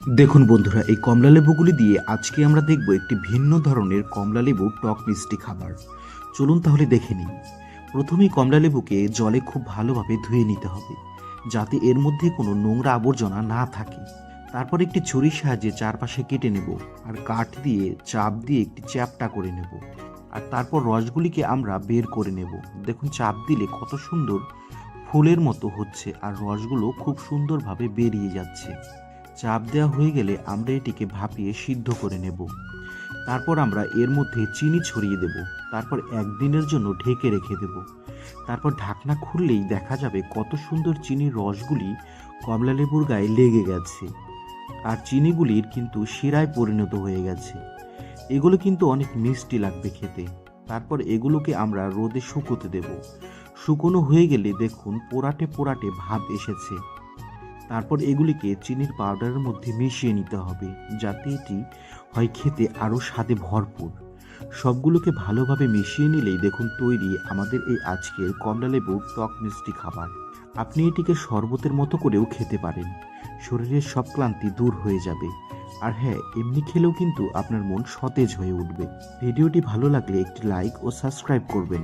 দেখুন বন্ধুরা, এই কমলা লেবুগুলি দিয়ে আজকে আমরা দেখব একটি ভিন্ন ধরনের কমলা লেবুর টক মিষ্টি খাবার। চলুন তাহলে দেখে নিই। প্রথমেই কমলা লেবুকে জলে খুব ভালোভাবে ধুয়ে নিতে হবে, যাতে এর মধ্যে কোনো নোংরা আবর্জনা না থাকে। তারপর একটি ছুরির সাহায্যে চারপাশে কেটে নেব, আর কাঠ দিয়ে চাপ দিয়ে একটি চ্যাপ্টা করে নেব। আর তারপর রসগুলিকে আমরা বের করে নেব। দেখুন, চাপ দিলে কত সুন্দর ফুলের মতো হচ্ছে, আর রসগুলো খুব সুন্দরভাবে বেরিয়ে যাচ্ছে। চাপ দেওয়া হয়ে গেলে আমরা এটিকে ভাপিয়ে সিদ্ধ করে নেব। তারপর আমরা এর মধ্যে চিনি ছড়িয়ে দেব। তারপর একদিনের জন্য ঢেকে রেখে দেব। তারপর ঢাকনা খুললেই দেখা যাবে কত সুন্দর চিনির রসগুলি কমলা লেবুর গায়ে লেগে গেছে, আর চিনিগুলির কিন্তু শিরায় পরিণত হয়ে গেছে। এগুলো কিন্তু অনেক মিষ্টি লাগবে খেতে। তারপর এগুলোকে আমরা রোদে শুকোতে দেব। শুকনো হয়ে গেলে দেখুন পোড়াটে পোড়াটে ভাব এসেছে। তারপর এগুলিকে চিনির পাউডারের মধ্যে মিশিয়ে নিতে হবে, যাতে এটি হয় খেতে আরও স্বাদে ভরপুর। সবগুলোকে ভালোভাবে মিশিয়ে নিলেই দেখুন তৈরি আমাদের এই আজকের কমলালেবুর টক মিষ্টি খাবার। আপনি এটিকে শরবতের মতো করেও খেতে পারেন। শরীরের সব ক্লান্তি দূর হয়ে যাবে। আর হ্যাঁ, এমনি খেলেও কিন্তু আপনার মন সতেজ হয়ে উঠবে। ভিডিওটি ভালো লাগলে একটি লাইক ও সাবস্ক্রাইব করবেন।